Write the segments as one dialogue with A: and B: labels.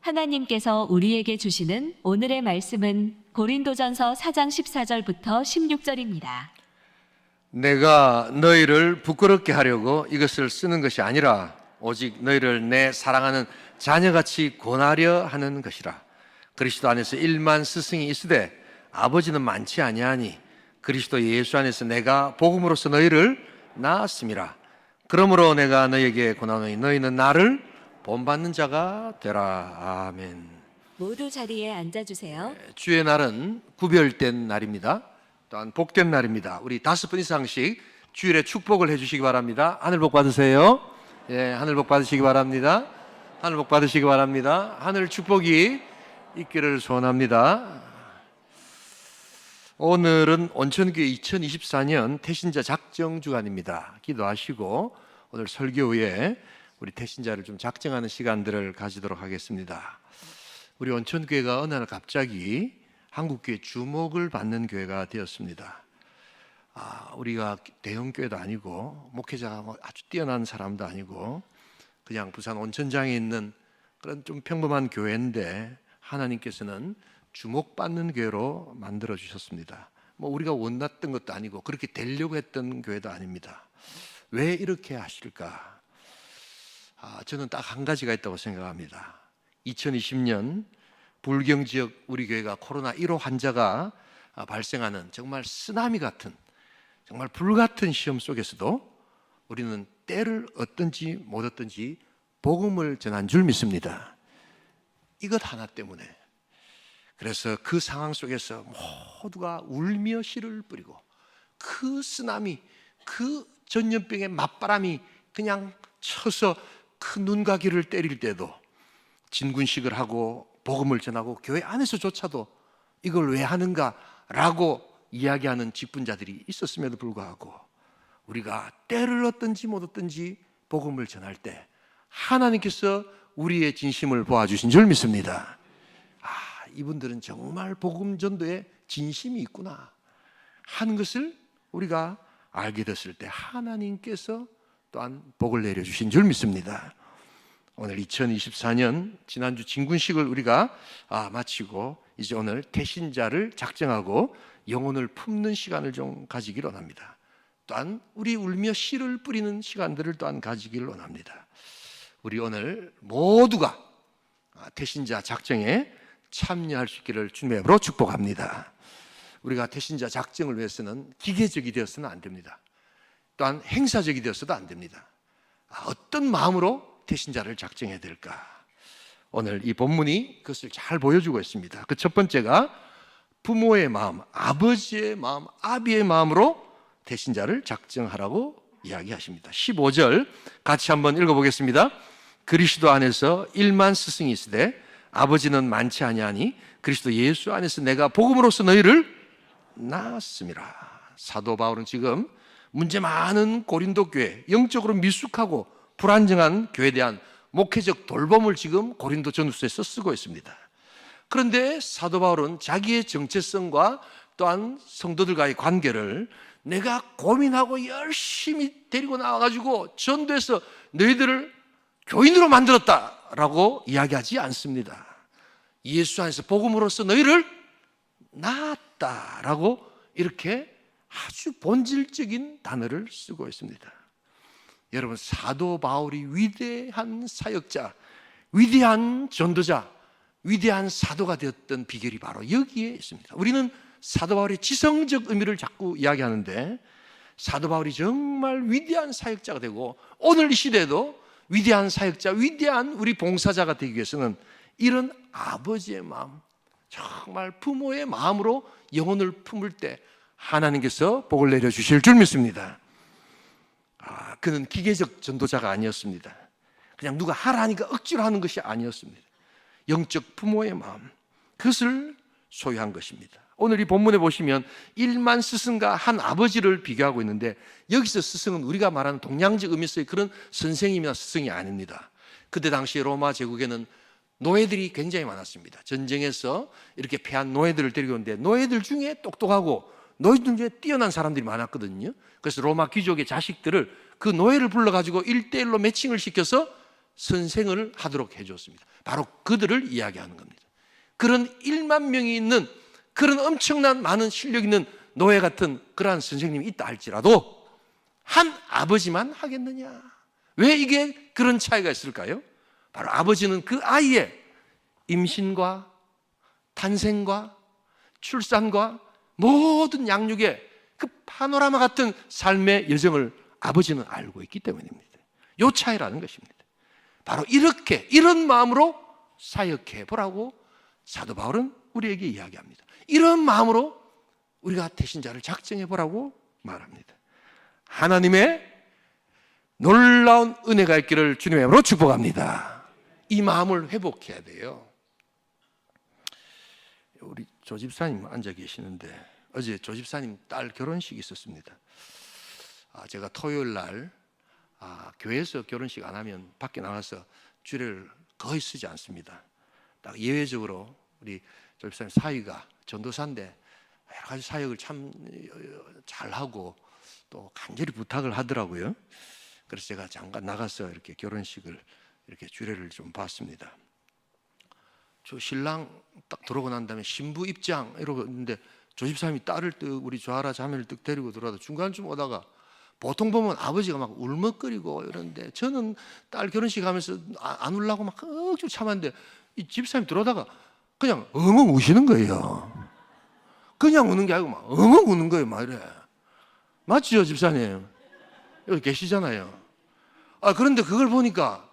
A: 하나님께서 우리에게 주시는 오늘의 말씀은 고린도전서 4장 14절부터 16절입니다.
B: 내가 너희를 부끄럽게 하려고 이것을 쓰는 것이 아니라 오직 너희를 내 사랑하는 자녀같이 권하려 하는 것이라. 그리스도 안에서 1만 스승이 있으되 아버지는 많지 아니하니 그리스도 예수 안에서 내가 복음으로써 너희를 낳았음이라. 그러므로 내가 너희에게 권하노니 너희는 나를 본받는 자가 되라. 아멘.
A: 모두 자리에 앉아주세요.
B: 주의 날은 구별된 날입니다. 또한 복된 날입니다. 우리 5분 이상씩 주일에 축복을 해주시기 바랍니다. 하늘 복 받으세요. 예, 하늘 복 받으시기 바랍니다. 하늘 복 받으시기 바랍니다. 하늘 축복이 있기를 소원합니다. 오늘은 온천교회 2024년 태신자 작정 주간입니다. 기도하시고 오늘 설교 후에 우리 태신자를 좀 작정하는 시간들을 가지도록 하겠습니다. 우리 온천교회가 어느 날 갑자기 한국교회 주목을 받는 교회가 되었습니다. 우리가 대형교회도 아니고 목회자가 아주 뛰어난 사람도 아니고 그냥 부산 온천장에 있는 그런 좀 평범한 교회인데 하나님께서는 주목받는 교회로 만들어 주셨습니다. 우리가 원했던 것도 아니고 그렇게 되려고 했던 교회도 아닙니다. 왜 이렇게 하실까? 저는 딱 한 가지가 있다고 생각합니다. 2020년 불경 지역 우리 교회가 코로나 1호 환자가 발생하는 정말 쓰나미 같은 정말 불같은 시험 속에서도 우리는 때를 얻든지 못 얻든지 복음을 전한 줄 믿습니다. 이것 하나 때문에. 그래서 그 상황 속에서 모두가 울며 씨를 뿌리고 그 쓰나미, 그 전염병의 맞바람이 그냥 쳐서 그 눈과 귀를 때릴 때도 진군식을 하고 복음을 전하고 교회 안에서조차도 이걸 왜 하는가라고 이야기하는 직분자들이 있었음에도 불구하고 우리가 때를 얻든지 못 얻든지 복음을 전할 때 하나님께서 우리의 진심을 보아주신 줄 믿습니다. 이분들은 정말 복음 전도에 진심이 있구나 하는 것을 우리가 알게 됐을 때 하나님께서 또한 복을 내려주신 줄 믿습니다. 오늘 2024년 지난주 진군식을 우리가 마치고 이제 오늘 태신자를 작정하고 영혼을 품는 시간을 좀 가지기를 원합니다. 또한 우리 울며 씨를 뿌리는 시간들을 또한 가지기를 원합니다. 우리 오늘 모두가 태신자 작정에 참여할 수 있기를 주님의 이름으로 축복합니다. 우리가 태신자 작정을 위해서는 기계적이 되어서는 안 됩니다. 또한 행사적이 되어서도 안 됩니다. 어떤 마음으로 태신자를 작정해야 될까? 오늘 이 본문이 그것을 잘 보여주고 있습니다. 그 첫 번째가 부모의 마음, 아버지의 마음, 아비의 마음으로 태신자를 작정하라고 이야기하십니다. 15절 같이 한번 읽어보겠습니다. 그리스도 안에서 1만 스승이 있으되 아버지는 많지 아니하니 그리스도 예수 안에서 내가 복음으로써 너희를 낳았음이라. 사도 바울은 지금 문제 많은 고린도 교회, 영적으로 미숙하고 불안정한 교회에 대한 목회적 돌봄을 지금 고린도 전후서에서 쓰고 있습니다. 그런데 사도 바울은 자기의 정체성과 또한 성도들과의 관계를 내가 고민하고 열심히 데리고 나와가지고 전도해서 너희들을 교인으로 만들었다라고 이야기하지 않습니다. 예수 안에서 복음으로써 너희를 낳았다라고 이렇게 아주 본질적인 단어를 쓰고 있습니다. 여러분, 사도 바울이 위대한 사역자, 위대한 전도자, 위대한 사도가 되었던 비결이 바로 여기에 있습니다. 우리는 사도 바울의 지성적 의미를 자꾸 이야기하는데 사도 바울이 정말 위대한 사역자가 되고 오늘 이 시대에도 위대한 사역자, 위대한 우리 봉사자가 되기 위해서는 이런 아버지의 마음, 정말 부모의 마음으로 영혼을 품을 때 하나님께서 복을 내려주실 줄 믿습니다. 그는 기계적 전도자가 아니었습니다. 그냥 누가 하라니까 억지로 하는 것이 아니었습니다. 영적 부모의 마음, 그것을 소유한 것입니다. 오늘 이 본문에 보시면 1만 스승과 한 아버지를 비교하고 있는데 여기서 스승은 우리가 말하는 동양적 의미에서의 그런 선생님이나 스승이 아닙니다. 그때 당시 로마 제국에는 노예들이 굉장히 많았습니다. 전쟁에서 이렇게 패한 노예들을 데리고 오는데 노예들 중에 똑똑하고 노예들 중에 뛰어난 사람들이 많았거든요. 그래서 로마 귀족의 자식들을 그 노예를 불러가지고 1대1로 매칭을 시켜서 선생을 하도록 해줬습니다. 바로 그들을 이야기하는 겁니다. 그런 1만 명이 있는 그런 엄청난 많은 실력 있는 노예 같은 그러한 선생님이 있다 할지라도 한 아버지만 하겠느냐? 왜 이게 그런 차이가 있을까요? 바로 아버지는 그 아이의 임신과 탄생과 출산과 모든 양육의 그 파노라마 같은 삶의 여정을 아버지는 알고 있기 때문입니다. 이 차이라는 것입니다. 바로 이렇게 이런 마음으로 사역해 보라고 사도 바울은 우리에게 이야기합니다. 이런 마음으로 우리가 대신자를 작정해 보라고 말합니다. 하나님의 놀라운 은혜가 있기를 주님의 이름으로 축복합니다. 이 마음을 회복해야 돼요. 우리 조 집사님 앉아 계시는데 어제 조 집사님 딸 결혼식이 있었습니다. 제가 토요일 날 교회에서 결혼식 안 하면 밖에 나가서 주례를 거의 쓰지 않습니다. 딱 예외적으로 우리 조 집사님 사위가 전도사인데 여러 가지 사역을 참 잘하고 또 간절히 부탁을 하더라고요. 그래서 제가 잠깐 나가서 이렇게 결혼식을 이렇게 주례를 좀 봤습니다. 저 신랑 딱 들어오고 난 다음에 신부 입장 이러고 있는데 조 집사님이 딸을 우리 조아라 자매를 뜩 데리고 들어와도 중간쯤 오다가 보통 보면 아버지가 막 울먹거리고 이러는데 저는 딸 결혼식 하면서 안 울라고 막 꾹쭉 참았는데 이 집사님 들어오다가 그냥 엉엉 우시는 거예요. 그냥 우는 게 아니고 막 엉엉 우는 거예요. 막 이래. 맞죠, 집사님? 여기 계시잖아요. 그런데 그걸 보니까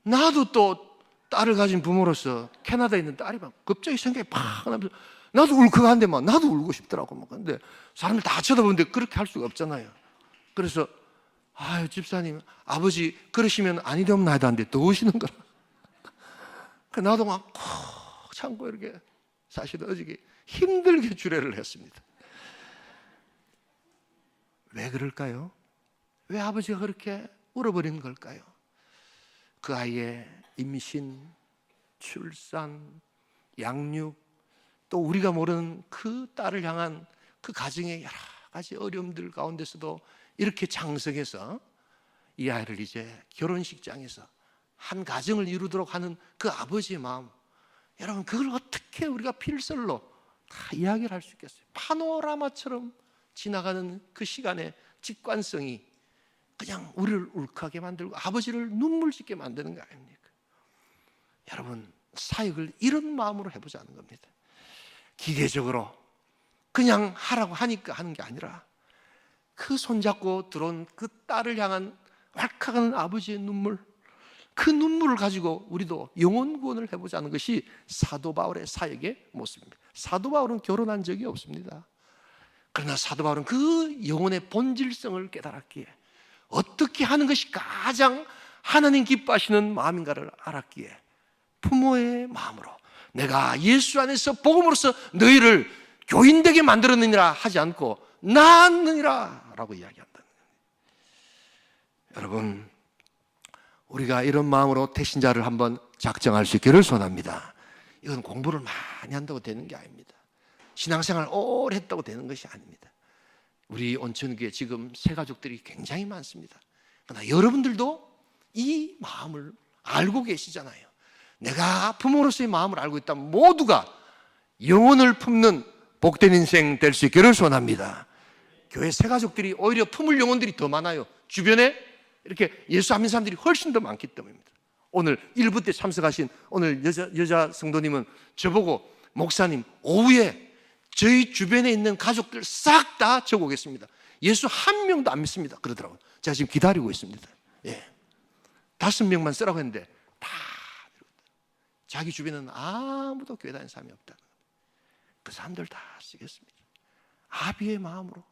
B: 나도 또 딸을 가진 부모로서 캐나다에 있는 딸이 막 갑자기 생각이 팍 나면서 나도 울컥한데 막 나도 울고 싶더라고. 막 근데 사람들 다 쳐다보는데 그렇게 할 수가 없잖아요. 그래서 집사님 아버지 그러시면 아니 되옵나이다 하는데 더 우시는 거라. 나도 막 콕 참고 이렇게 사실은 어저께 힘들게 주례를 했습니다. 왜 그럴까요? 왜 아버지가 그렇게 울어버린 걸까요? 그 아이의 임신, 출산, 양육, 또 우리가 모르는 그 딸을 향한 그 가정의 여러 가지 어려움들 가운데서도 이렇게 장성해서 이 아이를 이제 결혼식장에서 한 가정을 이루도록 하는 그 아버지의 마음, 여러분 그걸 어떻게 우리가 필설로 다 이야기를 할 수 있겠어요? 파노라마처럼 지나가는 그 시간의 직관성이 그냥 우리를 울컥하게 만들고 아버지를 눈물 짓게 만드는 거 아닙니까? 여러분 사역을 이런 마음으로 해보자는 겁니다. 기계적으로 그냥 하라고 하니까 하는 게 아니라 그 손잡고 들어온 그 딸을 향한 왈칵하는 아버지의 눈물, 그 눈물을 가지고 우리도 영혼 구원을 해보자는 것이 사도 바울의 사역의 모습입니다. 사도 바울은 결혼한 적이 없습니다. 그러나 사도 바울은 그 영혼의 본질성을 깨달았기에 어떻게 하는 것이 가장 하나님 기뻐하시는 마음인가를 알았기에 부모의 마음으로 내가 예수 안에서 복음으로써 너희를 교인되게 만들었느니라 하지 않고 낳았느니라 라고 이야기한다는 거예요. 여러분 우리가 이런 마음으로 태신자를 한번 작정할 수 있기를 소원합니다. 이건 공부를 많이 한다고 되는 게 아닙니다. 신앙생활 오래 했다고 되는 것이 아닙니다. 우리 온천교회 지금 새가족들이 굉장히 많습니다. 그러나 여러분들도 이 마음을 알고 계시잖아요. 내가 부모로서의 마음을 알고 있다면 모두가 영혼을 품는 복된 인생 될 수 있기를 소원합니다. 교회 새가족들이 오히려 품을 영혼들이 더 많아요. 주변에 이렇게 예수 안 믿는 사람들이 훨씬 더 많기 때문입니다. 오늘 일부 때 참석하신 오늘 여자 성도님은 저보고 목사님 오후에 저희 주변에 있는 가족들 싹 다 적어오겠습니다. 예수 한 명도 안 믿습니다. 그러더라고요. 제가 지금 기다리고 있습니다. 5명만 쓰라고 했는데 다 자기 주변에는 아무도 교회 다니는 사람이 없다. 그 사람들 다 쓰겠습니다. 아비의 마음으로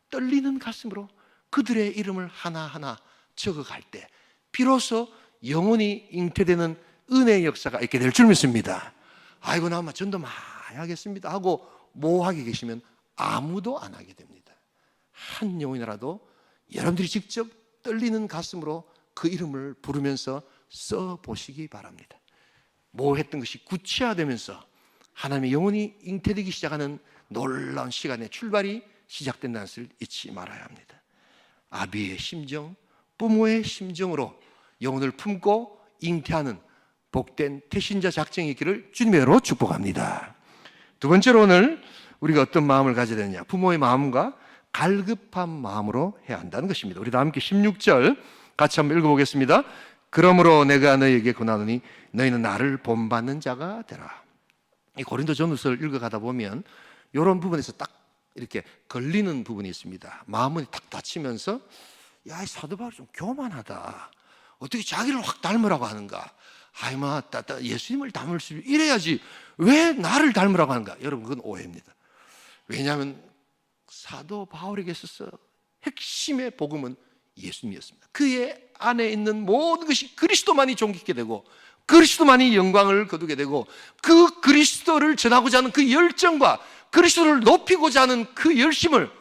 B: 떨리는 가슴으로 그들의 이름을 하나하나 적어갈 때 비로소 영혼이 잉태되는 은혜의 역사가 있게 될 줄 믿습니다. 아이고 나 아마 전도 많이 하겠습니다 하고 모호하게 계시면 아무도 안 하게 됩니다. 한 영혼이라도 여러분들이 직접 떨리는 가슴으로 그 이름을 부르면서 써보시기 바랍니다. 모호했던 것이 구체화되면서 하나님의 영혼이 잉태되기 시작하는 놀라운 시간의 출발이 시작된다는 것을 잊지 말아야 합니다. 아비의 심정, 부모의 심정으로 영혼을 품고 잉태하는 복된 태신자 작정이 있기를 주님의 이름으로 축복합니다. 두 번째로 오늘 우리가 어떤 마음을 가져야 되느냐, 부모의 마음과 갈급한 마음으로 해야 한다는 것입니다. 우리 다 함께 16절 같이 한번 읽어보겠습니다. 그러므로 내가 너희에게 권하노니 너희는 나를 본받는 자가 되라. 이 고린도전서를 읽어가다 보면 이런 부분에서 딱 이렇게 걸리는 부분이 있습니다. 마음이 탁 다치면서 야, 이 사도 바울이 좀 교만하다. 어떻게 자기를 확 닮으라고 하는가? 아이, 예수님을 닮을 수 이래야지 왜 나를 닮으라고 하는가? 여러분, 그건 오해입니다. 왜냐하면 사도 바울에게 있어서 핵심의 복음은 예수님이었습니다. 그의 안에 있는 모든 것이 그리스도만이 존귀케 되고 그리스도만이 영광을 거두게 되고 그 그리스도를 전하고자 하는 그 열정과 그리스도를 높이고자 하는 그 열심을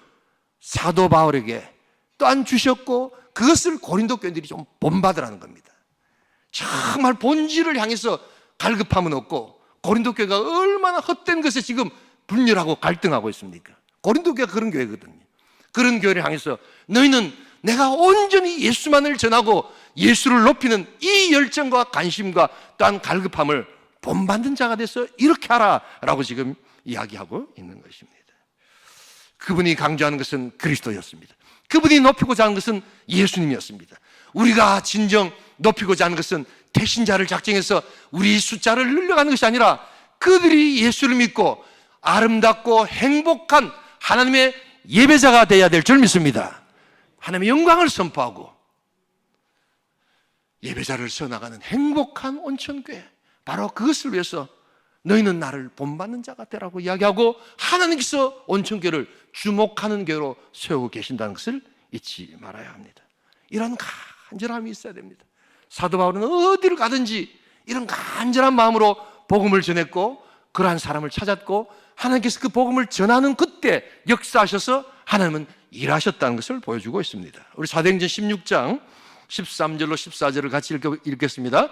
B: 사도 바울에게 또한 주셨고 그것을 고린도 교인들이 좀 본받으라는 겁니다. 정말 본질을 향해서 갈급함은 없고 고린도 교회가 얼마나 헛된 것에 지금 분열하고 갈등하고 있습니까? 고린도 교회가 그런 교회거든요. 그런 교회를 향해서 너희는 내가 온전히 예수만을 전하고 예수를 높이는 이 열정과 관심과 또한 갈급함을 본받는 자가 돼서 이렇게 하라라고 지금 이야기하고 있는 것입니다. 그분이 강조하는 것은 그리스도였습니다. 그분이 높이고자 하는 것은 예수님이었습니다. 우리가 진정 높이고자 하는 것은 태신자를 작정해서 우리 숫자를 늘려가는 것이 아니라 그들이 예수를 믿고 아름답고 행복한 하나님의 예배자가 되어야 될 줄 믿습니다. 하나님의 영광을 선포하고 예배자를 써나가는 행복한 온천교회, 바로 그것을 위해서 너희는 나를 본받는 자가 되라고 이야기하고 하나님께서 온천교회를 주목하는 교회로 세우고 계신다는 것을 잊지 말아야 합니다. 이런 간절함이 있어야 됩니다. 사도 바울은 어디를 가든지 이런 간절한 마음으로 복음을 전했고 그러한 사람을 찾았고 하나님께서 그 복음을 전하는 그때 역사하셔서 하나님은 일하셨다는 것을 보여주고 있습니다. 우리 사도행전 16장 13절로 14절을 같이 읽겠습니다.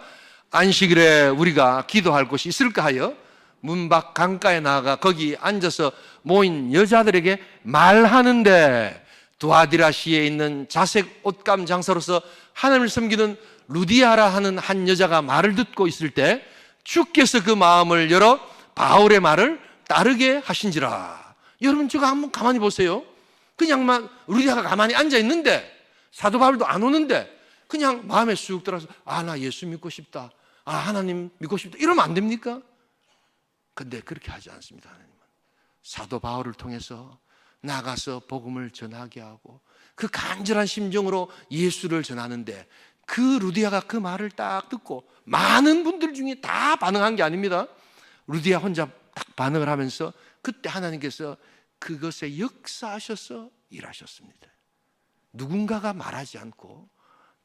B: 안식일에 우리가 기도할 곳이 있을까 하여 문 밖 강가에 나아가 거기 앉아서 모인 여자들에게 말하는데 두아디라시에 있는 자색 옷감 장사로서 하나님을 섬기는 루디아라 하는 한 여자가 말을 듣고 있을 때 주께서 그 마음을 열어 바울의 말을 따르게 하신지라. 여러분, 저거 한번 가만히 보세요. 그냥 루디아가 가만히 앉아 있는데 사도 바울도 안 오는데 그냥 마음에 쑥 들어서 나 예수 믿고 싶다, 하나님 믿고 싶다, 이러면 안 됩니까? 근데 그렇게 하지 않습니다. 하나님은 사도 바울을 통해서 나가서 복음을 전하게 하고 그 간절한 심정으로 예수를 전하는데 그 루디아가 그 말을 딱 듣고 많은 분들 중에 다 반응한 게 아닙니다. 루디아 혼자 딱 반응을 하면서 그때 하나님께서 그것에 역사하셔서 일하셨습니다. 누군가가 말하지 않고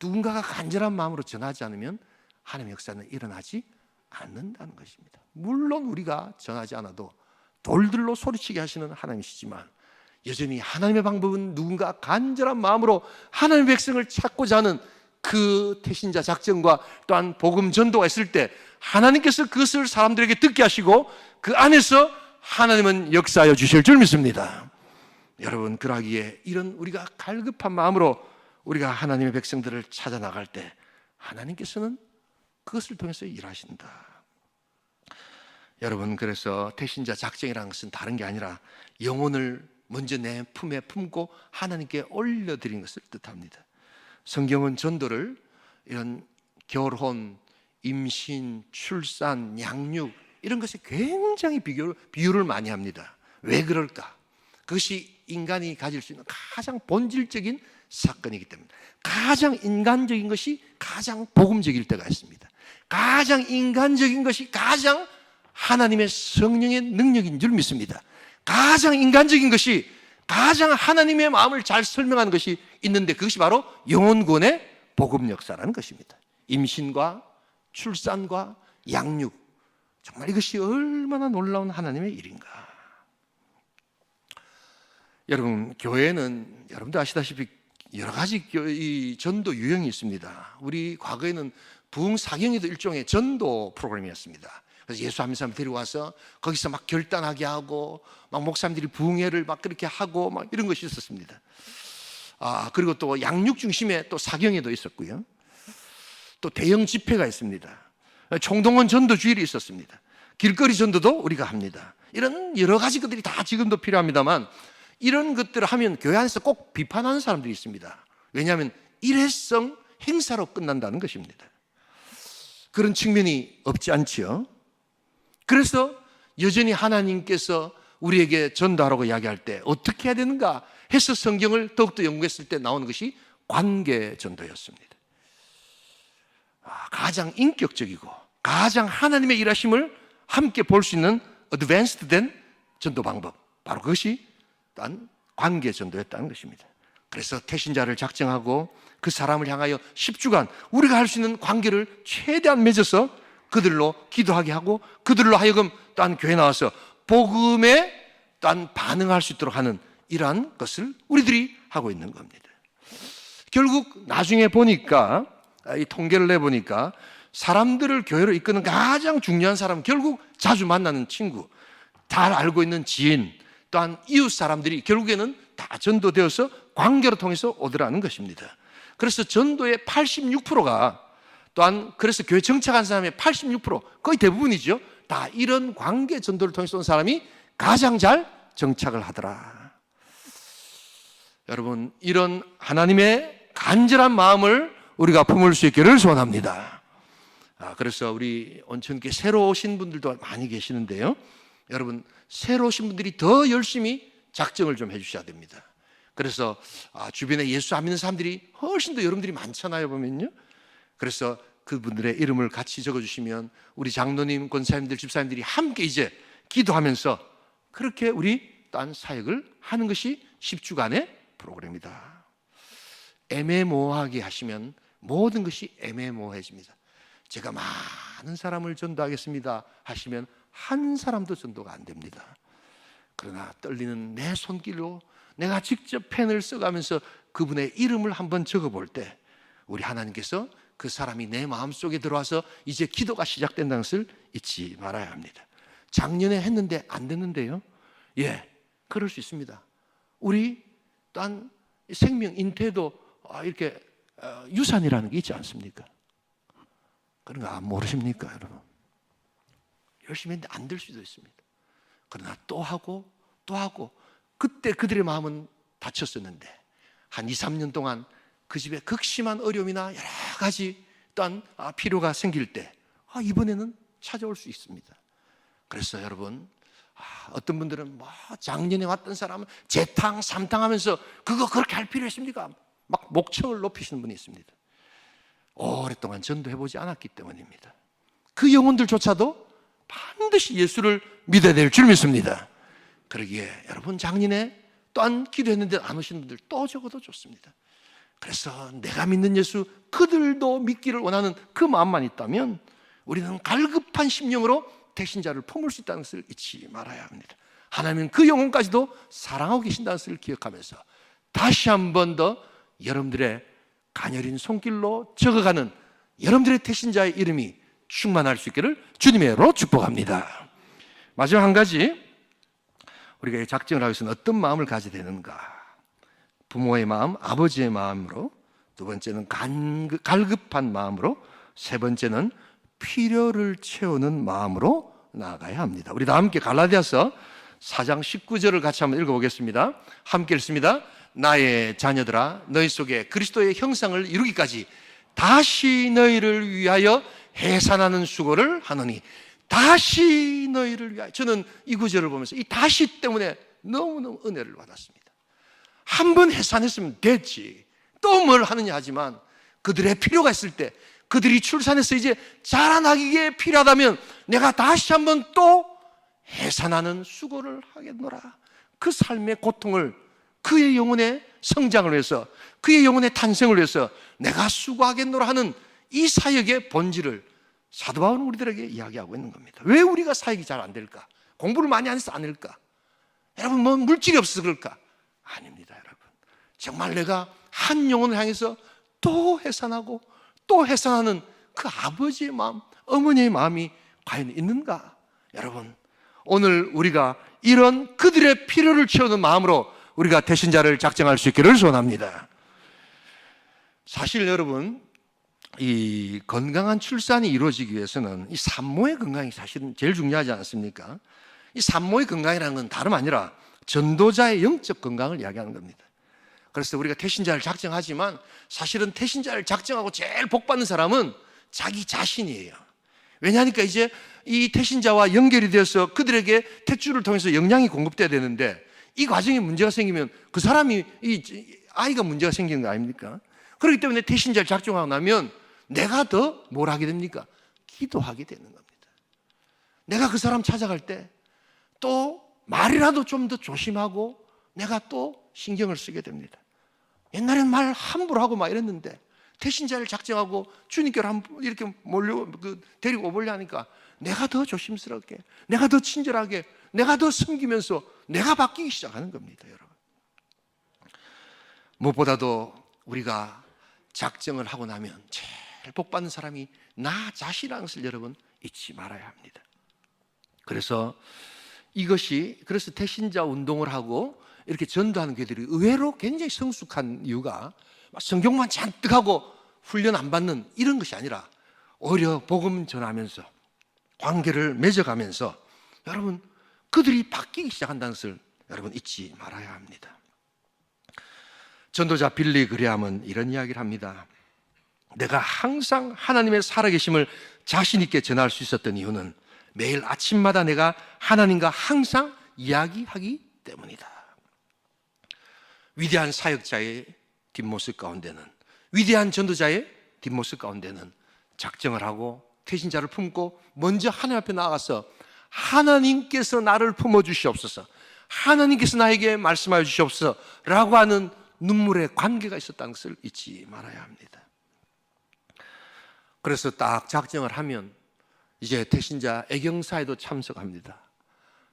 B: 누군가가 간절한 마음으로 전하지 않으면 하나님의 역사는 일어나지 않는다는 것입니다. 물론 우리가 전하지 않아도 돌들로 소리치게 하시는 하나님이시지만 여전히 하나님의 방법은 누군가 간절한 마음으로 하나님의 백성을 찾고자 하는 그 태신자 작전과 또한 복음 전도가 있을 때 하나님께서 그것을 사람들에게 듣게 하시고 그 안에서 하나님은 역사하여 주실 줄 믿습니다. 여러분, 그러기에 이런 우리가 갈급한 마음으로 우리가 하나님의 백성들을 찾아 나갈 때 하나님께서는 그것을 통해서 일하신다. 여러분, 그래서 태신자 작정이라는 것은 다른 게 아니라 영혼을 먼저 내 품에 품고 하나님께 올려드린 것을 뜻합니다. 성경은 전도를 이런 결혼, 임신, 출산, 양육 이런 것에 굉장히 비유를 많이 합니다. 왜 그럴까? 그것이 인간이 가질 수 있는 가장 본질적인 사건이기 때문에 가장 인간적인 것이 가장 복음적일 때가 있습니다. 가장 인간적인 것이 가장 하나님의 성령의 능력인 줄 믿습니다. 가장 인간적인 것이 가장 하나님의 마음을 잘 설명하는 것이 있는데 그것이 바로 영혼구원의 복음 역사라는 것입니다. 임신과 출산과 양육, 정말 이것이 얼마나 놀라운 하나님의 일인가. 여러분, 교회는 여러분도 아시다시피 여러 가지 이 전도 유형이 있습니다. 우리 과거에는 부흥사경에도 일종의 전도 프로그램이었습니다. 그래서 예수 안 믿는 사람 데려와서 거기서 막 결단하게 하고 막 목사님들이 부흥회를 막 그렇게 하고 막 이런 것이 있었습니다. 그리고 또 양육 중심의 또 사경에도 있었고요. 또 대형 집회가 있습니다. 총동원 전도 주일이 있었습니다. 길거리 전도도 우리가 합니다. 이런 여러 가지 것들이 다 지금도 필요합니다만, 이런 것들을 하면 교회 안에서 꼭 비판하는 사람들이 있습니다. 왜냐하면 일회성 행사로 끝난다는 것입니다. 그런 측면이 없지 않지요. 그래서 여전히 하나님께서 우리에게 전도하라고 이야기할 때 어떻게 해야 되는가 해서 성경을 더욱더 연구했을 때 나오는 것이 관계 전도였습니다. 가장 인격적이고 가장 하나님의 일하심을 함께 볼 수 있는 어드밴스드 된 전도 방법, 바로 그것이 또한 관계 전도였다는 것입니다. 그래서 태신자를 작정하고 그 사람을 향하여 10주간 우리가 할 수 있는 관계를 최대한 맺어서 그들로 기도하게 하고 그들로 하여금 또한 교회 나와서 복음에 또한 반응할 수 있도록 하는 이러한 것을 우리들이 하고 있는 겁니다. 결국 나중에 보니까, 이 통계를 내보니까 사람들을 교회로 이끄는 가장 중요한 사람은 결국 자주 만나는 친구, 잘 알고 있는 지인, 또한 이웃 사람들이 결국에는 다 전도되어서 관계로 통해서 오더라는 것입니다. 그래서 전도의 86%가 또한, 그래서 교회 정착한 사람의 86%, 거의 대부분이죠, 다 이런 관계 전도를 통해서 온 사람이 가장 잘 정착을 하더라. 여러분, 이런 하나님의 간절한 마음을 우리가 품을 수 있기를 소원합니다. 그래서 우리 온천교회 새로 오신 분들도 많이 계시는데요, 여러분, 새로 오신 분들이 더 열심히 작정을 좀 해주셔야 됩니다. 그래서 주변에 예수 안 믿는 사람들이 훨씬 더 여러분들이 많잖아요, 보면요. 그래서 그분들의 이름을 같이 적어주시면 우리 장로님, 권사님들, 집사님들이 함께 이제 기도하면서 그렇게 우리 또한 사역을 하는 것이 10주간의 프로그램이다. 애매모호하게 하시면 모든 것이 애매모호해집니다. 제가 많은 사람을 전도하겠습니다 하시면 한 사람도 전도가 안 됩니다. 그러나 떨리는 내 손길로 내가 직접 펜을 써가면서 그분의 이름을 한번 적어볼 때 우리 하나님께서 그 사람이 내 마음속에 들어와서 이제 기도가 시작된다는 것을 잊지 말아야 합니다. 작년에 했는데 안 됐는데요, 예, 그럴 수 있습니다. 우리 또한 생명 인태도 이렇게 유산이라는 게 있지 않습니까? 그런 거 모르십니까, 여러분? 열심히 했는데 안 될 수도 있습니다. 그러나 또 하고 또 하고, 그때 그들의 마음은 다쳤었는데 한 2, 3년 동안 그 집에 극심한 어려움이나 여러 가지 또한 필요가 생길 때 이번에는 찾아올 수 있습니다. 그래서 여러분, 어떤 분들은 작년에 왔던 사람은 재탕, 삼탕 하면서 그거 그렇게 할 필요 있습니까? 막 목청을 높이시는 분이 있습니다. 오랫동안 전도해보지 않았기 때문입니다. 그 영혼들조차도 반드시 예수를 믿어야 될 줄 믿습니다. 그러기에 여러분, 작년에 또한 기도했는데 안 오신 분들 또 적어도 좋습니다. 그래서 내가 믿는 예수, 그들도 믿기를 원하는 그 마음만 있다면 우리는 갈급한 심령으로 택신자를 품을 수 있다는 것을 잊지 말아야 합니다. 하나님은 그 영혼까지도 사랑하고 계신다는 것을 기억하면서 다시 한 번 더 여러분들의 가녀린 손길로 적어가는 여러분들의 택신자의 이름이 충만할 수 있기를 주님의 이름으로 축복합니다. 마지막 한 가지, 우리가 이 작정을 하기 위해서는 어떤 마음을 가져야 되는가? 부모의 마음, 아버지의 마음으로, 두 번째는 갈급한 마음으로, 세 번째는 필요를 채우는 마음으로 나아가야 합니다. 우리 다 함께 갈라디아서 4장 19절을 같이 한번 읽어보겠습니다. 함께 읽습니다. 나의 자녀들아, 너희 속에 그리스도의 형상을 이루기까지 다시 너희를 위하여 해산하는 수고를 하노니. 다시 너희를 위하여. 저는 이 구절을 보면서 이 다시 때문에 너무너무 은혜를 받았습니다. 한 번 해산했으면 됐지, 또 뭘 하느냐 하지만 그들의 필요가 있을 때, 그들이 출산해서 이제 자라나기에 필요하다면 내가 다시 한번 또 해산하는 수고를 하겠노라. 그 삶의 고통을, 그의 영혼의 성장을 위해서, 그의 영혼의 탄생을 위해서 내가 수고하겠노라 하는 이 사역의 본질을 사도 바울은 우리들에게 이야기하고 있는 겁니다. 왜 우리가 사역이 잘 안 될까? 공부를 많이 안 해서 안 될까? 여러분, 뭐 물질이 없어서 그럴까? 아닙니다, 여러분. 정말 내가 한 영혼을 향해서 또 해산하고 또 해산하는 그 아버지의 마음, 어머니의 마음이 과연 있는가? 여러분, 오늘 우리가 이런 그들의 필요를 채우는 마음으로 우리가 대신자를 작정할 수 있기를 소원합니다. 사실 여러분, 이 건강한 출산이 이루어지기 위해서는 이 산모의 건강이 사실은 제일 중요하지 않습니까? 이 산모의 건강이라는 건 다름 아니라 전도자의 영적 건강을 이야기하는 겁니다. 그래서 우리가 태신자를 작정하지만 사실은 태신자를 작정하고 제일 복받는 사람은 자기 자신이에요. 왜냐하니까 이제 이 태신자와 연결이 되어서 그들에게 탯줄을 통해서 영양이 공급돼야 되는데 이 과정에 문제가 생기면 그 사람이 이 아이가 문제가 생기는 거 아닙니까? 그렇기 때문에 태신자를 작정하고 나면 내가 더 뭘 하게 됩니까? 기도하게 되는 겁니다. 내가 그 사람 찾아갈 때 또 말이라도 좀 더 조심하고 내가 또 신경을 쓰게 됩니다. 옛날엔 말 함부로 하고 막 이랬는데 태신자를 작정하고 주님께로 이렇게 데리고 오보려 하니까 내가 더 조심스럽게, 내가 더 친절하게, 내가 더 섬기면서 내가 바뀌기 시작하는 겁니다, 여러분. 무엇보다도 우리가 작정을 하고 나면 제일 복받는 사람이 나 자신이라는 것을 여러분 잊지 말아야 합니다. 그래서 태신자 운동을 하고 이렇게 전도하는 교회들이 의외로 굉장히 성숙한 이유가 성경만 잔뜩 하고 훈련 안 받는 이런 것이 아니라 오히려 복음 전하면서 관계를 맺어가면서 여러분 그들이 바뀌기 시작한다는 것을 여러분 잊지 말아야 합니다. 전도자 빌리 그레함은 이런 이야기를 합니다. 내가 항상 하나님의 살아계심을 자신 있게 전할 수 있었던 이유는 매일 아침마다 내가 하나님과 항상 이야기하기 때문이다. 위대한 사역자의 뒷모습 가운데는, 위대한 전도자의 뒷모습 가운데는 작정을 하고 태신자를 품고 먼저 하나님 앞에 나아가서 하나님께서 나를 품어주시옵소서, 하나님께서 나에게 말씀하여 주시옵소서 라고 하는 눈물의 관계가 있었다는 것을 잊지 말아야 합니다. 그래서 딱 작정을 하면 이제 태신자 애경사에도 참석합니다.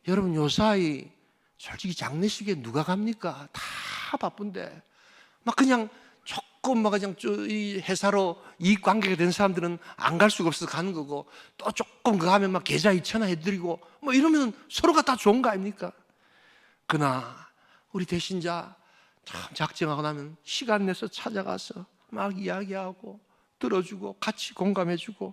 B: 여러분 요사이 솔직히 장례식에 누가 갑니까? 다 바쁜데 막 그냥 조금 막 그냥 이 회사로 이익관계가 된 사람들은 안 갈 수가 없어서 가는 거고 또 조금 그거 하면 막 계좌 2,000원 해드리고 뭐 이러면 서로가 다 좋은 거 아닙니까? 그러나 우리 태신자 참 작정하고 나면 시간 내서 찾아가서 막 이야기하고 들어주고 같이 공감해주고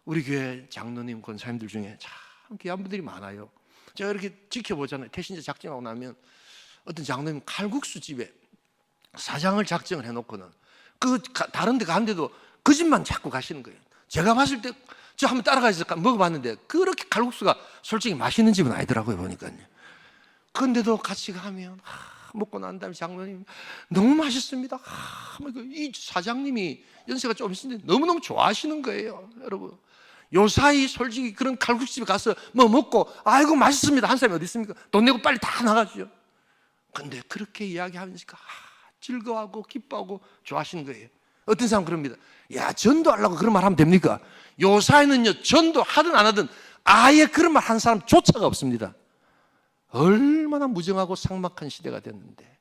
B: 우리 교회 장로님 권사님들 중에 참 귀한 분들이 많아요. 제가 이렇게 지켜보잖아요. 태신자 작정하고 나면 어떤 장로님 칼국수 집에 사장을 작정을 해놓고는 다른 데 가는데도 그 집만 자꾸 가시는 거예요. 제가 봤을 때 저 한번 따라가서 먹어봤는데 그렇게 칼국수가 솔직히 맛있는 집은 아니더라고요, 보니까요. 그런데도 같이 가면 먹고 난 다음에 장로님 너무 맛있습니다. 이 사장님이 연세가 좀 있는데 너무너무 좋아하시는 거예요, 여러분. 요사이 솔직히 그런 칼국수집에 가서 뭐 먹고 아이고 맛있습니다 한 사람이 어디 있습니까? 돈 내고 빨리 다 나가죠. 근데 그렇게 이야기하니까 즐거워하고 기뻐하고 좋아하시는 거예요. 어떤 사람은 그럽니다. 야, 전도하려고 그런 말 하면 됩니까? 요사이는요, 전도하든 안 하든 아예 그런 말 한 사람조차가 없습니다. 얼마나 무정하고 삭막한 시대가 됐는데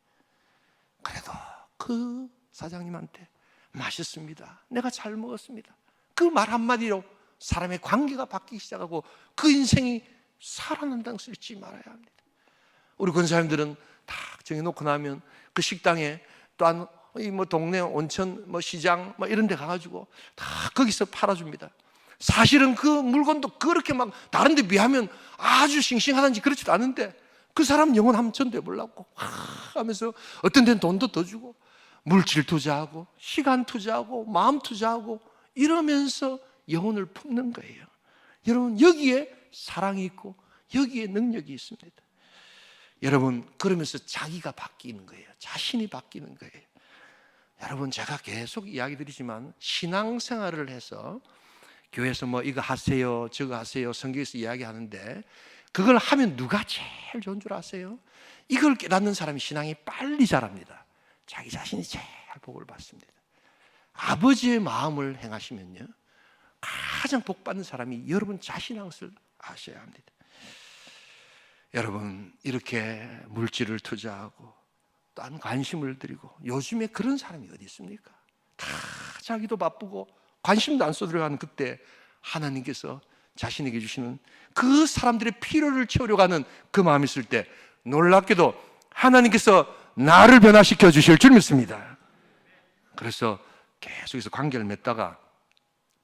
B: 그래도 그 사장님한테 맛있습니다, 내가 잘 먹었습니다, 그 말 한마디로 사람의 관계가 바뀌기 시작하고 그 인생이 살아난다는 것을 잊지 말아야 합니다. 우리 권사님들은 다 정해놓고 나면 그 식당에 또한 뭐 동네 온천 뭐 시장 뭐 이런 데 가가지고 다 거기서 팔아줍니다. 사실은 그 물건도 그렇게 막 다른 데 비하면 아주 싱싱하단지 그렇지도 않은데 그 사람 영혼 한번 전도해 보려고 하면서 어떤 데는 돈도 더 주고 물질 투자하고 시간 투자하고 마음 투자하고 이러면서 영혼을 품는 거예요. 여러분 여기에 사랑이 있고 여기에 능력이 있습니다. 여러분 그러면서 자기가 바뀌는 거예요. 자신이 바뀌는 거예요. 여러분 제가 계속 이야기 드리지만 신앙생활을 해서 교회에서 뭐 이거 하세요 저거 하세요 성경에서 이야기하는데 그걸 하면 누가 제일 좋은 줄 아세요? 이걸 깨닫는 사람이 신앙이 빨리 자랍니다. 자기 자신이 제일 복을 받습니다. 아버지의 마음을 행하시면요 가장 복받는 사람이 여러분 자신인 것을 아셔야 합니다. 여러분 이렇게 물질을 투자하고 또한 관심을 드리고 요즘에 그런 사람이 어디 있습니까? 다 자기도 바쁘고 관심도 안 쏟으려고 하는 그때 하나님께서 자신에게 주시는 그 사람들의 필요를 채우려고 하는 그 마음이 있을 때 놀랍게도 하나님께서 나를 변화시켜 주실 줄 믿습니다. 그래서 계속해서 관계를 맺다가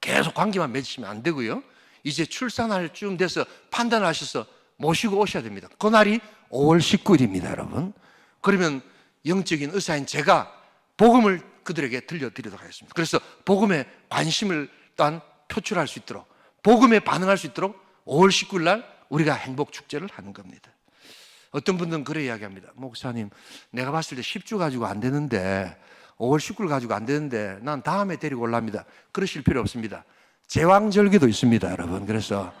B: 계속 관계만 맺으시면 안 되고요. 이제 출산할 쯤 돼서 판단을 하셔서 모시고 오셔야 됩니다. 그날이 5월 19일입니다, 여러분. 그러면 영적인 의사인 제가 복음을 그들에게 들려드리도록 하겠습니다. 그래서 복음에 관심을 또한 표출할 수 있도록, 복음에 반응할 수 있도록 5월 19일 날 우리가 행복 축제를 하는 겁니다. 어떤 분들은 그래 이야기합니다. 목사님, 내가 봤을 때 10주 가지고 안 되는데 5월 19일 가지고 안 되는데 난 다음에 데리고 올랍니다. 그러실 필요 없습니다. 제왕절기도 있습니다, 여러분. 그래서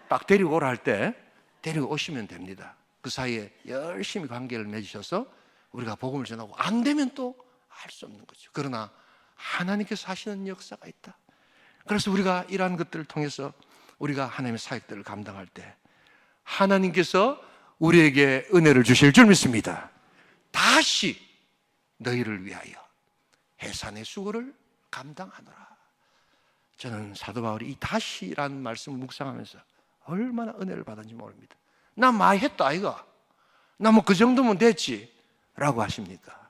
B: 딱 데리고 오라 할 때 데리고 오시면 됩니다. 그 사이에 열심히 관계를 맺으셔서 우리가 복음을 전하고, 안 되면 또 할 수 없는 거죠. 그러나 하나님께서 하시는 역사가 있다. 그래서 우리가 이러한 것들을 통해서 우리가 하나님의 사역들을 감당할 때 하나님께서 우리에게 은혜를 주실 줄 믿습니다. 다시 너희를 위하여 해산의 수고를 감당하노라. 저는 사도 바울이 이 다시라는 말씀을 묵상하면서 얼마나 은혜를 받았는지 모릅니다. 나 많이 했다 아이가, 나 뭐 그 정도면 됐지 라고 하십니까?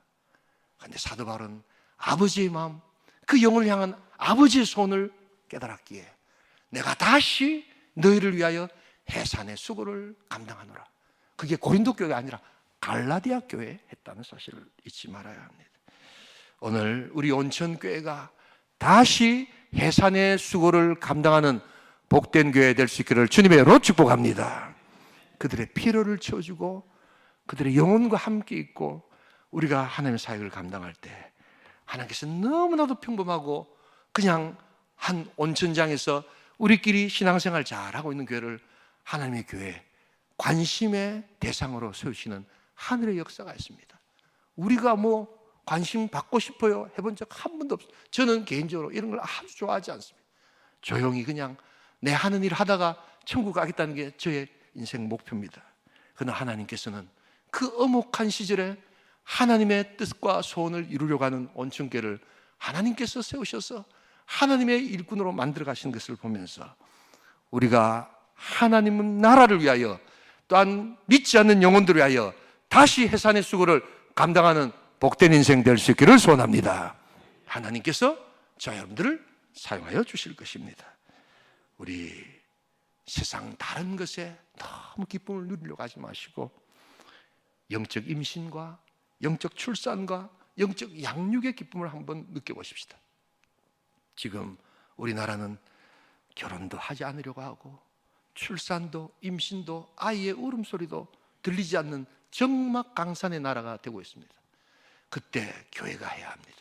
B: 그런데 사도 바울은 아버지의 마음, 그 영을 향한 아버지의 손을 깨달았기에 내가 다시 너희를 위하여 해산의 수고를 감당하노라. 그게 고린도 교회가 아니라 갈라디아 교회에 했다는 사실을 잊지 말아야 합니다. 오늘 우리 온천교회가 다시 해산의 수고를 감당하는 복된 교회 될 수 있기를 주님의 이름으로 축복합니다. 그들의 필요를 채워주고 그들의 영혼과 함께 있고 우리가 하나님의 사역을 감당할 때 하나님께서 너무나도 평범하고 그냥 한 온천장에서 우리끼리 신앙생활 잘하고 있는 교회를 하나님의 교회, 관심의 대상으로 세우시는 하늘의 역사가 있습니다. 우리가 뭐 관심 받고 싶어요 해본 적 한 번도 없어요. 저는 개인적으로 이런 걸 아주 좋아하지 않습니다. 조용히 그냥 내 하는 일 하다가 천국 가겠다는 게 저의 인생 목표입니다. 그러나 하나님께서는 그 엄혹한 시절에 하나님의 뜻과 소원을 이루려고 하는 온천교회를 하나님께서 세우셔서 하나님의 일꾼으로 만들어 가시는 것을 보면서 우리가 하나님 나라를 위하여 또한 믿지 않는 영혼들을 위하여 다시 해산의 수고를 감당하는 복된 인생 될 수 있기를 소원합니다. 하나님께서 저 여러분들을 사용하여 주실 것입니다. 우리 세상 다른 것에 너무 기쁨을 누리려고 하지 마시고 영적 임신과 영적 출산과 영적 양육의 기쁨을 한번 느껴보십시다. 지금 우리나라는 결혼도 하지 않으려고 하고 출산도 임신도 아이의 울음소리도 들리지 않는 적막강산의 나라가 되고 있습니다. 그때 교회가 해야 합니다.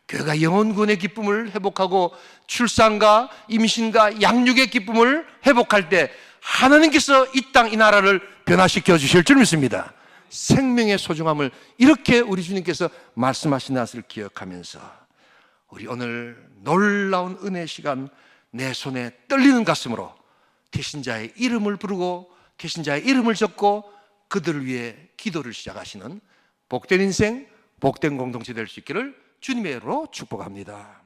B: 교회가 영혼구원의 기쁨을 회복하고 출산과 임신과 양육의 기쁨을 회복할 때 하나님께서 이 땅, 이 나라를 변화시켜 주실 줄 믿습니다. 생명의 소중함을 이렇게 우리 주님께서 말씀하신 것을 기억하면서 우리 오늘 놀라운 은혜 시간 내 손에 떨리는 가슴으로 태신자의 이름을 부르고 태신자의 이름을 적고 그들을 위해 기도를 시작하시는 복된 인생, 복된 공동체 될 수 있기를 주님의 이름으로 축복합니다.